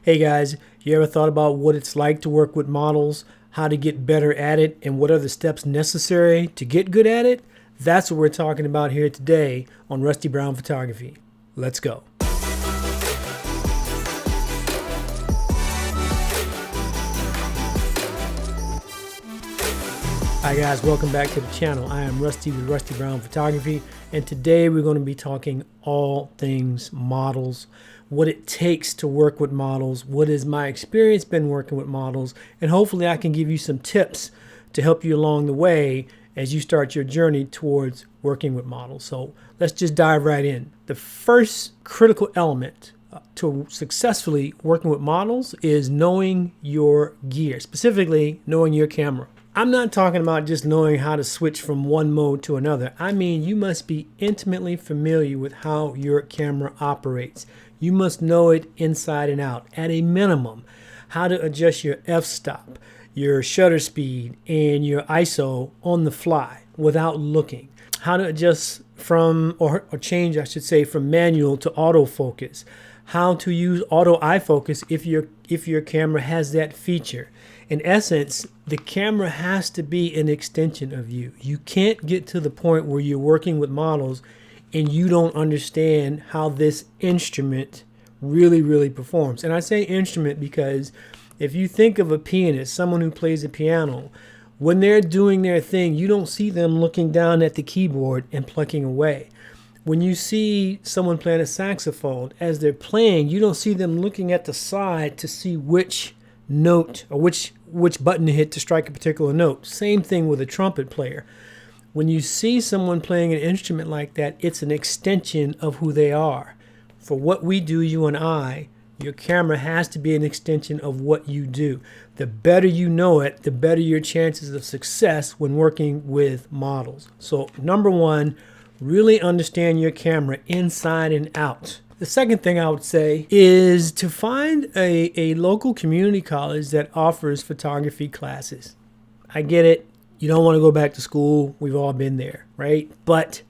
Hey guys, you ever thought about what it's like to work with models, how to get better at it, and what are the steps necessary to get good at it? That's what we're talking about here today on Rusty Brown Photography. Let's go. Hi guys, welcome back to the channel. I am Rusty with Rusty Brown Photography, and today we're going to be talking all things models, what it takes to work with models, what has my experience been working with models, and hopefully I can give you some tips to help you along the way as you start your journey towards working with models. So let's just dive right in. The first critical element to successfully working with models is knowing your gear, specifically knowing your camera. I'm not talking about just knowing how to switch from one mode to another. I mean, you must be intimately familiar with how your camera operates. You must know it inside and out. At a minimum, how to adjust your f-stop, your shutter speed, and your ISO on the fly without looking. How to adjust from, or change, I should say, from manual to autofocus. How to use auto iFocus if your camera has that feature. In essence, the camera has to be an extension of you. You can't get to the point where you're working with models and you don't understand how this instrument really performs. And I say instrument because if you think of a pianist, someone who plays a piano, when they're doing their thing, you don't see them looking down at the keyboard and plucking away. When you see someone playing a saxophone, as they're playing, you don't see them looking at the side to see which note or which button to hit to strike a particular note. Same thing with a trumpet player. When you see someone playing an instrument like that, it's an extension of who they are. For what we do, you and I, your camera has to be an extension of what you do. The better you know it, the better your chances of success when working with models. So number one, really understand your camera inside and out. The second thing I would say is to find a local community college that offers photography classes. I get it. You don't want to go back to school. We've all been there, right? But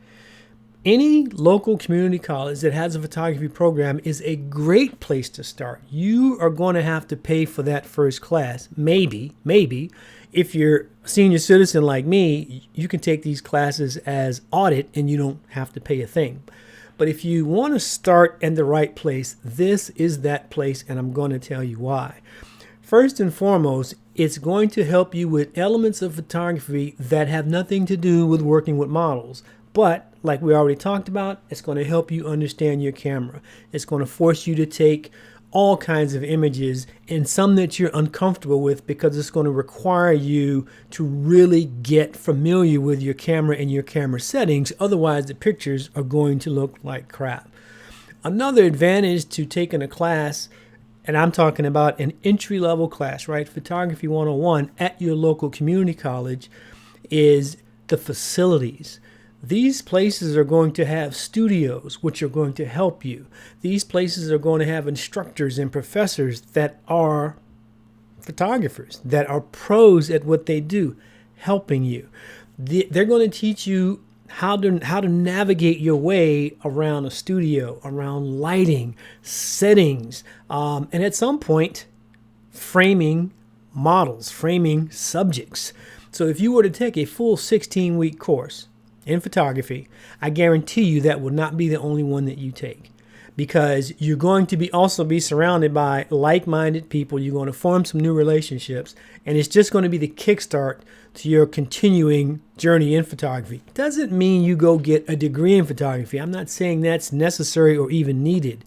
any local community college that has a photography program is a great place to start. You are going to have to pay for that first class. Maybe. If you're a senior citizen like me, you can take these classes as audit and you don't have to pay a thing. But if you want to start in the right place, this is that place, and I'm going to tell you why. First and foremost, it's going to help you with elements of photography that have nothing to do with working with models. But like we already talked about, it's going to help you understand your camera. It's going to force you to take all kinds of images and some that you're uncomfortable with because it's going to require you to really get familiar with your camera and your camera settings. Otherwise, the pictures are going to look like crap. Another advantage to taking a class, and I'm talking about an entry-level class, right? Photography 101 at your local community college, is the facilities. These places are going to have studios, which are going to help you. These places are going to have instructors and professors that are photographers, that are pros at what they do, helping you. They're going to teach you how to navigate your way around a studio, around lighting, settings, and at some point, framing models, framing subjects. So if you were to take a full 16-week course in photography, I guarantee you that will not be the only one that you take, because you're going to also be surrounded by like-minded people. You're going to form some new relationships, and it's just going to be the kickstart to your continuing journey in photography. Doesn't mean you go get a degree in photography. I'm not saying that's necessary or even needed,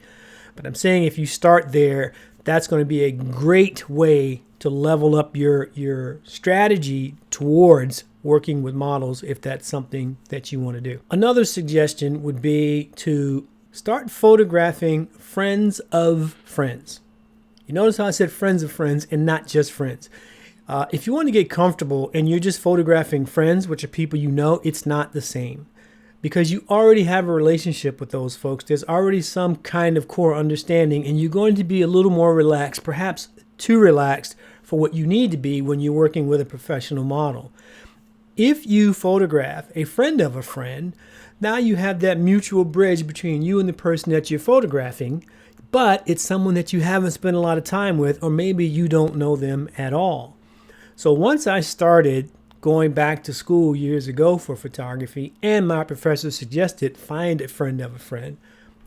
but I'm saying if you start there, that's going to be a great way to level up your strategy towards working with models if that's something that you want to do. Another suggestion would be to start photographing friends of friends. You notice how I said friends of friends and not just friends. If you want to get comfortable and you're just photographing friends, which are people you know, it's not the same. Because you already have a relationship with those folks. There's already some kind of core understanding, and you're going to be a little more relaxed, perhaps too relaxed for what you need to be when you're working with a professional model. If you photograph a friend of a friend, now you have that mutual bridge between you and the person that you're photographing. but it's someone that you haven't spent a lot of time with, or maybe you don't know them at all. So once I started going back to school years ago for photography, and my professor suggested find a friend of a friend,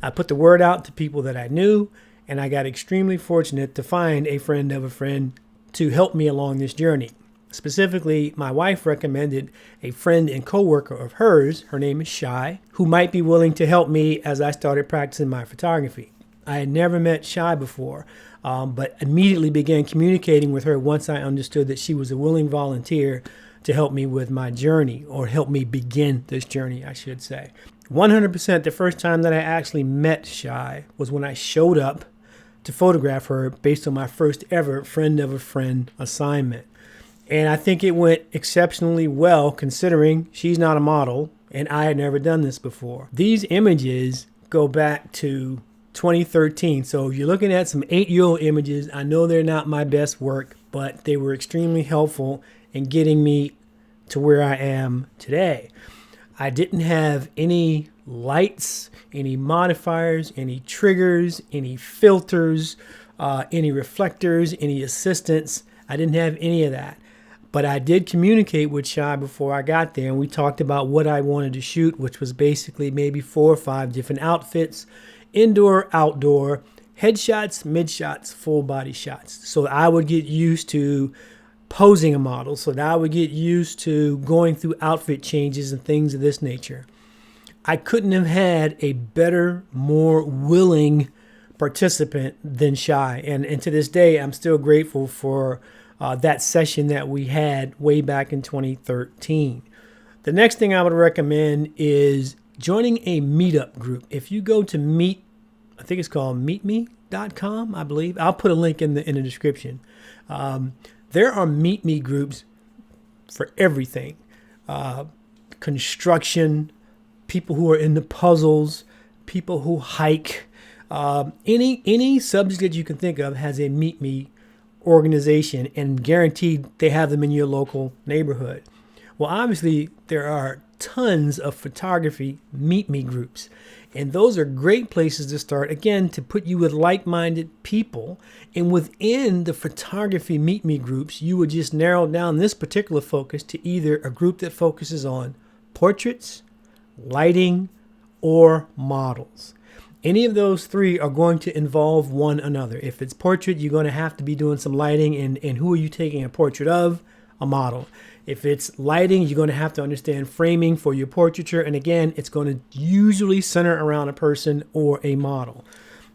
I put the word out to people that I knew, and I got extremely fortunate to find a friend of a friend to help me along this journey. Specifically, my wife recommended a friend and coworker of hers, her name is Shy, who might be willing to help me as I started practicing my photography. I had never met Shy before, but immediately began communicating with her once I understood that she was a willing volunteer to help me with my journey, or help me begin this journey, I should say. 100% the first time that I actually met Shy was when I showed up to photograph her based on my first ever friend of a friend assignment. And I think it went exceptionally well considering she's not a model and I had never done this before. These images go back to 2013. So if you're looking at some 8-year-old images, I know they're not my best work, but they were extremely helpful in getting me to where I am today. I didn't have any lights, any modifiers, any triggers, any filters, any reflectors, any assistants. I didn't have any of that. But I did communicate with Shy before I got there, and we talked about what I wanted to shoot, which was basically maybe 4 or 5 different outfits, indoor, outdoor, headshots, mid shots, full body shots. So I would get used to posing a model, so that I would get used to going through outfit changes and things of this nature. I couldn't have had a better, more willing participant than Shy. And to this day, I'm still grateful for that session that we had way back in 2013. The next thing I would recommend is joining a meetup group. If you go to I think it's called meetme.com, I believe. I'll put a link in the description. There are Meet Me groups for everything. Construction, people who are into puzzles, people who hike. Any subject that you can think of has a Meet Me organization, and guaranteed they have them in your local neighborhood. Well, obviously, there are tons of photography Meet Me groups. And those are great places to start, again, to put you with like-minded people. And within the photography Meet Me groups, you would just narrow down this particular focus to either a group that focuses on portraits, lighting, or models. Any of those 3 are going to involve one another. If it's portrait, you're going to have to be doing some lighting. And who are you taking a portrait of? A model. If it's lighting, you're going to have to understand framing for your portraiture. And again, it's going to usually center around a person or a model.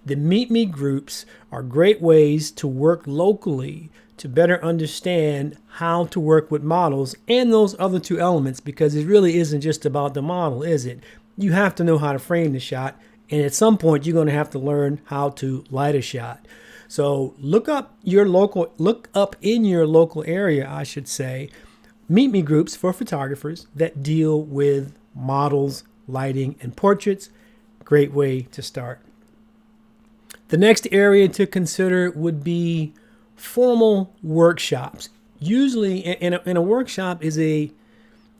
The Meet Me groups are great ways to work locally to better understand how to work with models and those other 2 elements, because it really isn't just about the model, is it? You have to know how to frame the shot. And at some point, you're going to have to learn how to light a shot. So look up in your local area, I should say, Meet Me groups for photographers that deal with models, lighting, and portraits. Great way to start. The next area to consider would be formal workshops. Usually in a workshop is a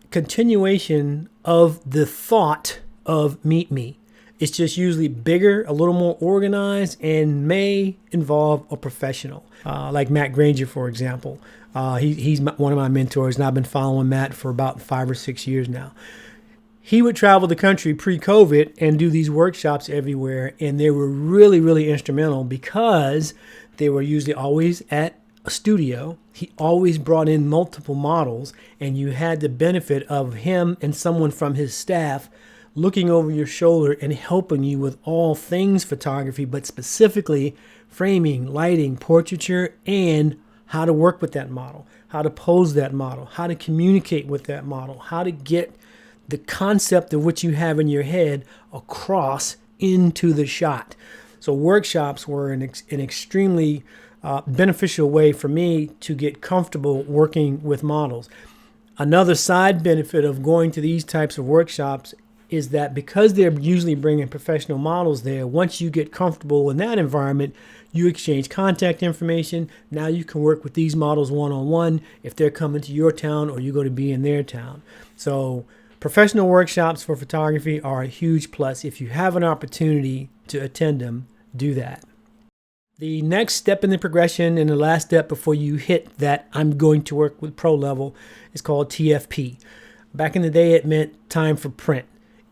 continuation of the thought of Meet Me. It's just usually bigger, a little more organized, and may involve a professional, like Matt Granger, for example. He's one of my mentors, and I've been following Matt for about 5 or 6 years now. He would travel the country pre-COVID and do these workshops everywhere, and they were really, really instrumental because they were usually always at a studio. He always brought in multiple models, and you had the benefit of him and someone from his staff looking over your shoulder and helping you with all things photography, but specifically framing, lighting, portraiture, and how to work with that model, how to pose that model, how to communicate with that model, how to get the concept of what you have in your head across into the shot. So workshops were an extremely beneficial way for me to get comfortable working with models. Another side benefit of going to these types of workshops is that because they're usually bringing professional models there, once you get comfortable in that environment, you exchange contact information. Now you can work with these models one-on-one if they're coming to your town or you're going to be in their town. So professional workshops for photography are a huge plus. If you have an opportunity to attend them, do that. The next step in the progression and the last step before you hit that I'm going to work with pro level is called TFP. Back in the day, it meant time for print.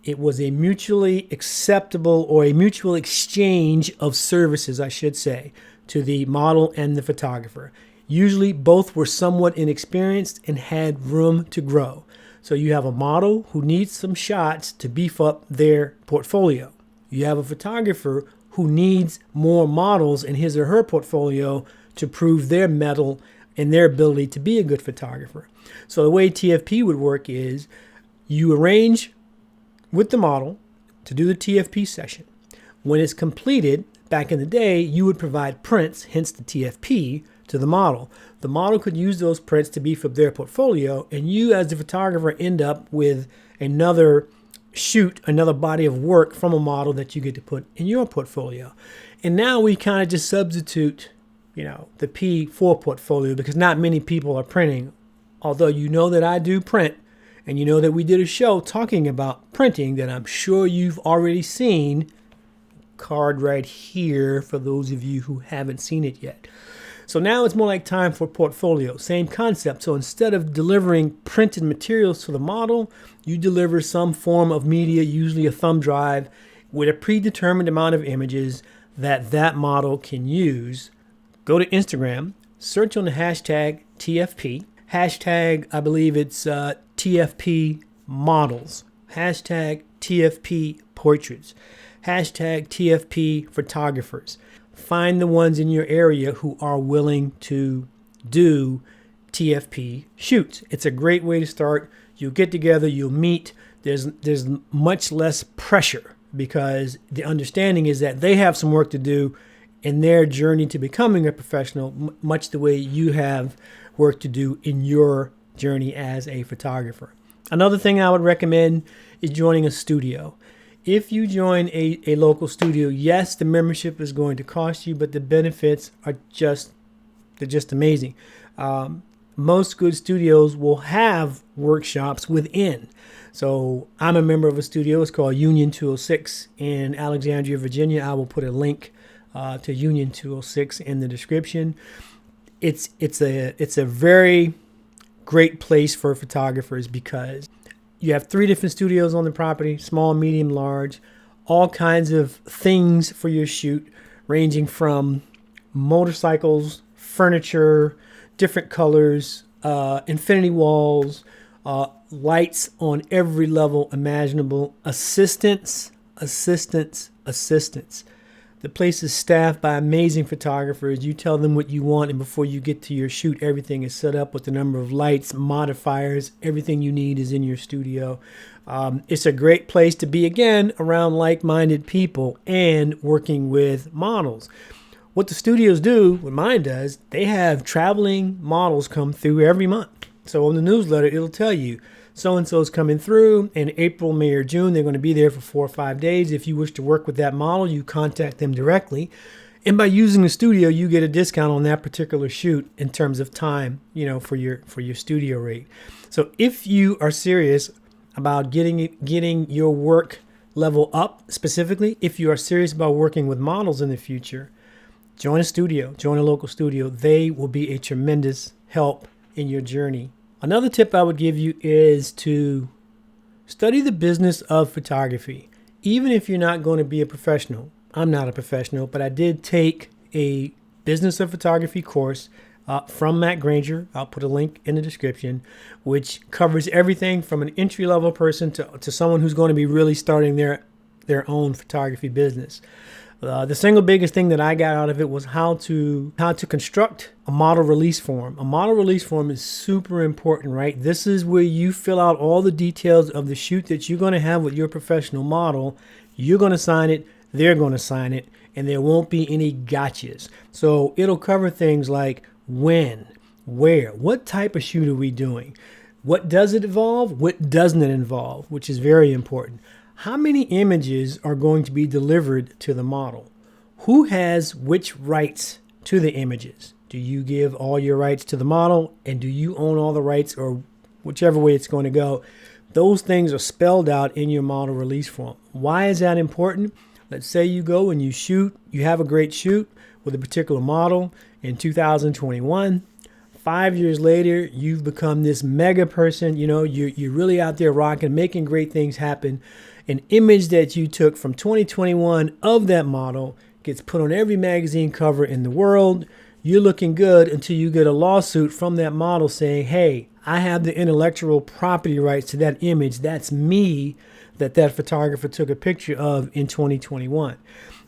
It was a mutually acceptable or a mutual exchange of services, I should say, to the model and the photographer. Usually both were somewhat inexperienced and had room to grow. So you have a model who needs some shots to beef up their portfolio. You have a photographer who needs more models in his or her portfolio to prove their mettle and their ability to be a good photographer. So the way TFP would work is you arrange with the model to do the TFP session. When it's completed, back in the day, you would provide prints, hence the TFP, to the model. The model could use those prints to beef up their portfolio, and you as the photographer end up with another shoot, another body of work from a model that you get to put in your portfolio. And now we kind of just substitute, the P for portfolio because not many people are printing. Although you know that I do print, and you know that we did a show talking about printing that I'm sure you've already seen. Card right here for those of you who haven't seen it yet. So now it's more like time for portfolio. Same concept. So instead of delivering printed materials to the model, you deliver some form of media, usually a thumb drive, with a predetermined amount of images that model can use. Go to Instagram, search on the hashtag TFP. Hashtag, I believe it's TFP models. Hashtag TFP portraits. Hashtag TFP photographers. Find the ones in your area who are willing to do TFP shoots. It's a great way to start. You'll get together, you'll meet. There's much less pressure because the understanding is that they have some work to do in their journey to becoming a professional, much the way you have work to do in your journey as a photographer. Another thing I would recommend is joining a studio. If you join a local studio, yes, the membership is going to cost you, but the benefits are just amazing. Most good studios will have workshops within. So I'm a member of a studio. It's called Union 206 in Alexandria, Virginia. I will put a link to Union 206 in the description. It's a very great place for photographers because you have 3 different studios on the property, small, medium, large, all kinds of things for your shoot, ranging from motorcycles, furniture, different colors, infinity walls, lights on every level imaginable, assistants. The place is staffed by amazing photographers. You tell them what you want, and before you get to your shoot, everything is set up with the number of lights, modifiers. Everything you need is in your studio. It's a great place to be, again, around like-minded people and working with models. What the studios do, what mine does, they have traveling models come through every month. So on the newsletter, it'll tell you, so-and-so's coming through in April, May, or June. They're going to be there for 4 or 5 days. If you wish to work with that model, you contact them directly. And by using the studio, you get a discount on that particular shoot in terms of time, for your studio rate. So if you are serious about getting your work level up, specifically, if you are serious about working with models in the future, join a studio, join a local studio. They will be a tremendous help in your journey. Another tip I would give you is to study the business of photography. Even if you're not going to be a professional, I'm not a professional, but I did take a business of photography course from Matt Granger. I'll put a link in the description, which covers everything from an entry-level person to someone who's going to be really starting their own photography business. The single biggest thing that I got out of it was how to construct a model release form. A model release form is super important, right? This is where you fill out all the details of the shoot that you're going to have with your professional model. You're going to sign it, they're going to sign it, and there won't be any gotchas. So it'll cover things like when, where, what type of shoot are we doing? What does it involve? What doesn't it involve? Which is very important. How many images are going to be delivered to the model? Who has which rights to the images? Do you give all your rights to the model, and do you own all the rights, or whichever way it's going to go? Those things are spelled out in your model release form. Why is that important? Let's say you go and you shoot, you have a great shoot with a particular model in 2021. 5 years later, you've become this mega person. You're really out there rocking, making great things happen. An image that you took from 2021 of that model gets put on every magazine cover in the world. You're looking good until you get a lawsuit from that model saying, hey, I have the intellectual property rights to that image. That's me that photographer took a picture of in 2021.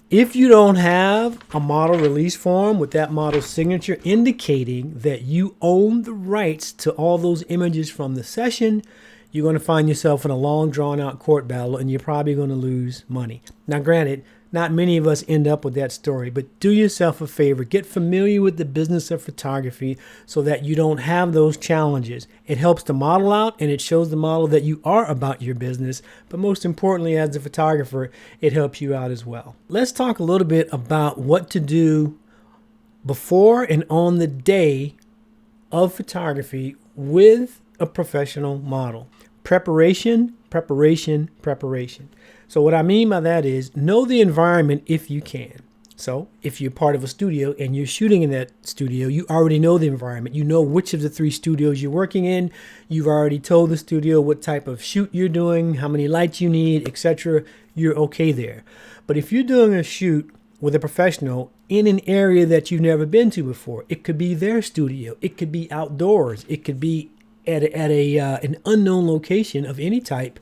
If you don't have a model release form with that model's signature indicating that you own the rights to all those images from the session, you're going to find yourself in a long, drawn-out court battle, and you're probably going to lose money. Now, granted, not many of us end up with that story, but do yourself a favor. Get familiar with the business of photography so that you don't have those challenges. It helps the model out, and it shows the model that you are about your business. But most importantly, as a photographer, it helps you out as well. Let's talk a little bit about what to do before and on the day of photography with a professional model. Preparation. So what I mean by that is know the environment if you can. So if you're part of a studio and you're shooting in that studio, you already know the environment. You know which of the 3 studios you're working in. You've already told the studio what type of shoot you're doing, how many lights you need, etc. You're okay there. But if you're doing a shoot with a professional in an area that you've never been to before, it could be their studio. It could be outdoors. It could be at an unknown location of any type.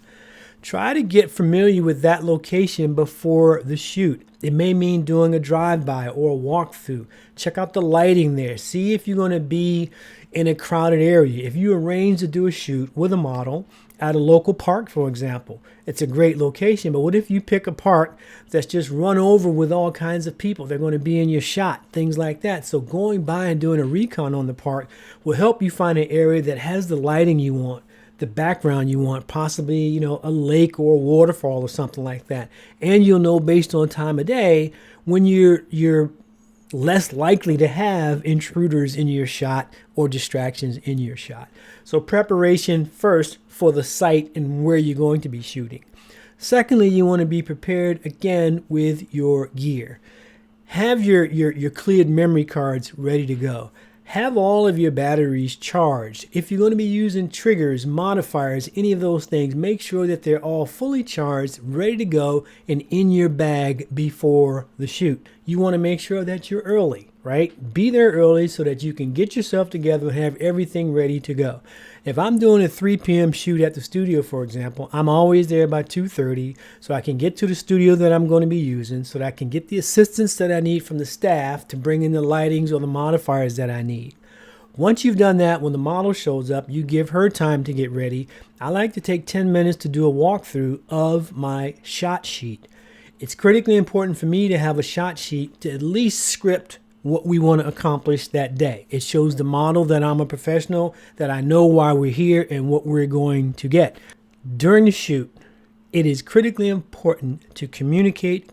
Try to get familiar with that location before the shoot. It may mean doing a drive-by or a walkthrough. Check out the lighting there. See if you're going to be in a crowded area. If you arrange to do a shoot with a model at a local park, for example, it's a great location. But what if you pick a park that's just run over with all kinds of people? They're going to be in your shot, things like that. So going by and doing a recon on the park will help you find an area that has the lighting you want, the background you want, possibly, a lake or a waterfall or something like that. And you'll know based on time of day when you're less likely to have intruders in your shot or distractions in your shot. So preparation first for the site and where you're going to be shooting. Secondly, you want to be prepared again with your gear. Have your cleared memory cards ready to go. Have all of your batteries charged. If you're going to be using triggers, modifiers, any of those things, make sure that they're all fully charged, ready to go, and in your bag before the shoot. You want to make sure that you're early, right? Be there early so that you can get yourself together and have everything ready to go. If I'm doing a 3 p.m. shoot at the studio, for example, I'm always there by 2:30 so I can get to the studio that I'm going to be using, so that I can get the assistance that I need from the staff to bring in the lightings or the modifiers that I need. Once you've done that, when the model shows up, you give her time to get ready. I like to take 10 minutes to do a walkthrough of my shot sheet. It's critically important for me to have a shot sheet to at least script what we want to accomplish that day. It shows the model that I'm a professional, that I know why we're here and what we're going to get. During the shoot, it is critically important to communicate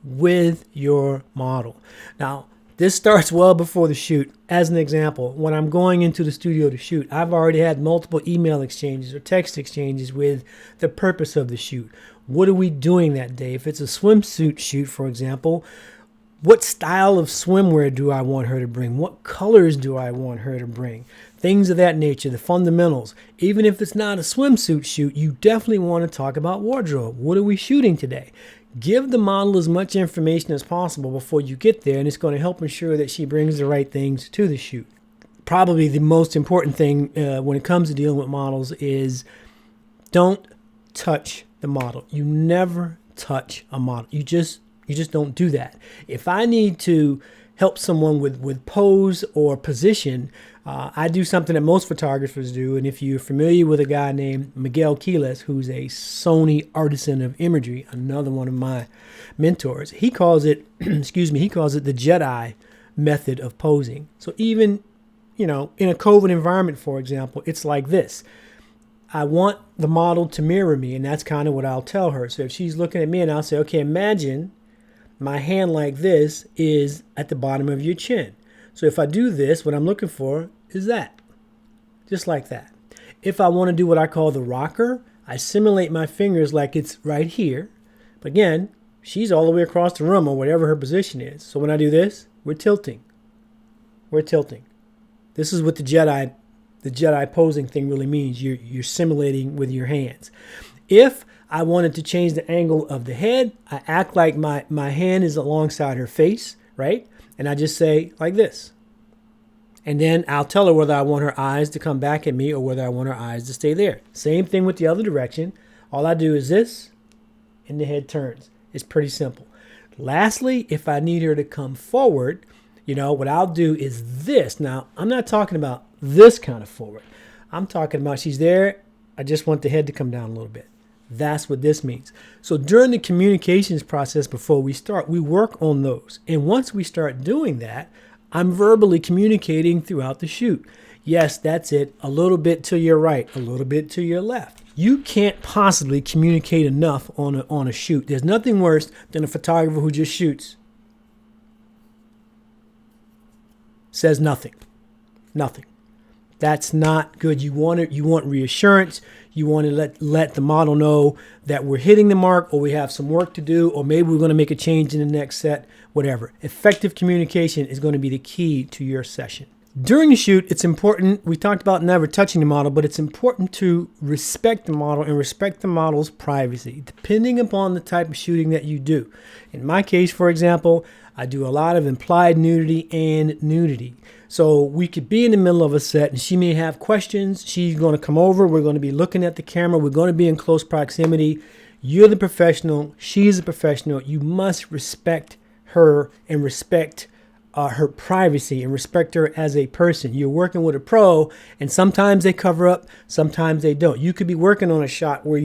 with your model. Now, this starts well before the shoot. As an example, when I'm going into the studio to shoot, I've already had multiple email exchanges or text exchanges with the purpose of the shoot. What are we doing that day? If it's a swimsuit shoot, for example, what style of swimwear do I want her to bring? What colors do I want her to bring? Things of that nature, the fundamentals. Even if it's not a swimsuit shoot, you definitely want to talk about wardrobe. What are we shooting today? Give the model as much information as possible before you get there, and it's going to help ensure that she brings the right things to the shoot. Probably the most important thing when it comes to dealing with models is don't touch the model. You never touch a model. You just don't do that. If I need to help someone with pose or position, I do something that most photographers do. And if you're familiar with a guy named Miguel Quiles, who's a Sony artisan of imagery, another one of my mentors, he calls it, the Jedi method of posing. So even, in a COVID environment, for example, it's like this. I want the model to mirror me, and that's kind of what I'll tell her. So if she's looking at me and I'll say, okay, imagine my hand like this is at the bottom of your chin. So if I do this, what I'm looking for is that. Just like that. If I want to do what I call the rocker, I simulate my fingers like it's right here. But again, She's all the way across the room or whatever her position is. So when I do this, we're tilting. We're tilting. This is what the Jedi posing thing really means. You're simulating with your hands. If I wanted to change the angle of the head, I act like my hand is alongside her face, right? And I just say like this. And then I'll tell her whether I want her eyes to come back at me or whether I want her eyes to stay there. Same thing with the other direction. All I do is this, and the head turns. It's pretty simple. Lastly, if I need her to come forward, what I'll do is this. Now, I'm not talking about this kind of forward. I'm talking about she's there. I just want the head to come down a little bit. That's what this means. So during the communications process before we start, we work on those. And once we start doing that, I'm verbally communicating throughout the shoot. Yes, that's it. A little bit to your right, a little bit to your left. You can't possibly communicate enough on a shoot. There's nothing worse than a photographer who just shoots, says nothing. Nothing. That's not good. You want reassurance. You want to let the model know that we're hitting the mark, or we have some work to do, or maybe we're going to make a change in the next set, whatever. Effective communication is going to be the key to your session. During the shoot, it's important, we talked about never touching the model, but it's important to respect the model and respect the model's privacy, depending upon the type of shooting that you do. In my case, for example, I do a lot of implied nudity and nudity. So we could be in the middle of a set and she may have questions. She's going to come over. We're going to be looking at the camera. We're going to be in close proximity. You're the professional. She's a professional. You must respect her and respect her privacy and respect her as a person. You're working with a pro, and sometimes they cover up, sometimes they don't. You could be working on a shot where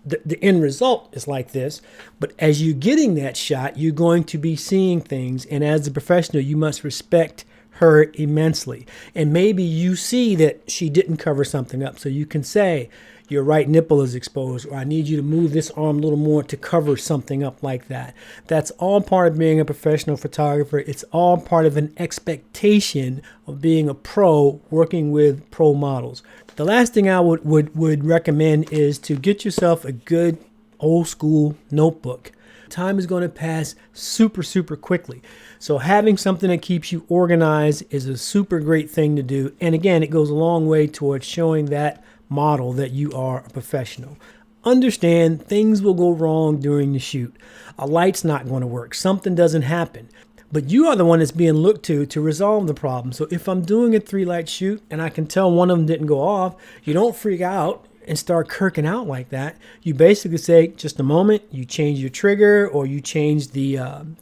the end result is like this, but as you're getting that shot, you're going to be seeing things, and as a professional, you must respect her immensely. And maybe you see that she didn't cover something up, so you can say, your right nipple is exposed, or I need you to move this arm a little more to cover something up like that. That's all part of being a professional photographer. It's all part of an expectation of being a pro working with pro models. The last thing I would recommend is to get yourself a good old school notebook. Time is going to pass super quickly. So having something that keeps you organized is a super great thing to do. And again, it goes a long way towards showing that model that you are a professional. Understand things will go wrong during the shoot. A light's not going to work. Something doesn't happen. But you are the one that's being looked to resolve the problem. So if I'm doing a 3-light shoot and I can tell one of them didn't go off, you don't freak out and start kirking out like that. You basically say, just a moment, you change your trigger or you change the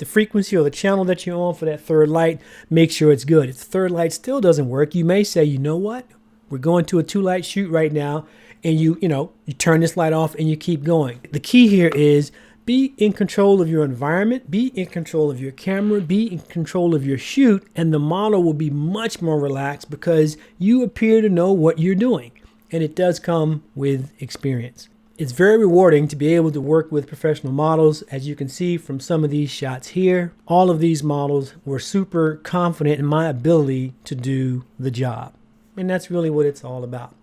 frequency or the channel that you're on for that third light. Make sure it's good. If the third light still doesn't work, you may say, you know what? We're going to a 2-light shoot right now, and you turn this light off and you keep going. The key here is be in control of your environment, be in control of your camera, be in control of your shoot, and the model will be much more relaxed because you appear to know what you're doing. And it does come with experience. It's very rewarding to be able to work with professional models. As you can see from some of these shots here, all of these models were super confident in my ability to do the job. And that's really what it's all about.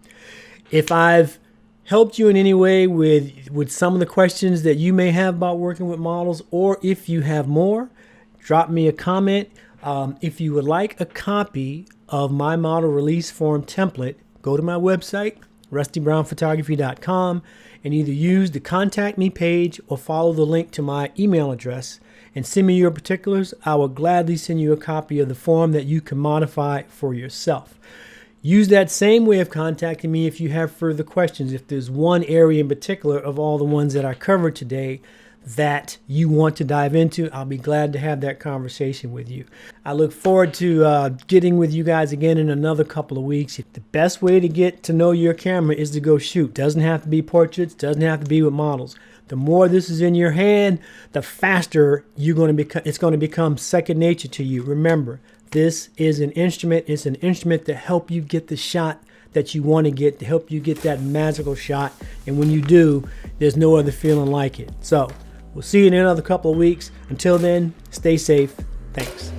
If I've helped you in any way with some of the questions that you may have about working with models, or if you have more, drop me a comment. If you would like a copy of my model release form template, go to my website, rustybrownphotography.com, and either use the contact me page or follow the link to my email address and send me your particulars. I will gladly send you a copy of the form that you can modify for yourself. Use that same way of contacting me if you have further questions. If there's one area in particular of all the ones that I covered today that you want to dive into, I'll be glad to have that conversation with you. I look forward to getting with you guys again in another couple of weeks. The best way to get to know your camera is to go shoot. Doesn't have to be portraits, doesn't have to be with models. The more this is in your hand, the faster you're going to become. It's going to become second nature to you. Remember, this is an instrument. It's an instrument to help you get the shot that you want to get, to help you get that magical shot. And when you do, there's no other feeling like it. So we'll see you in another couple of weeks. Until then, stay safe. Thanks.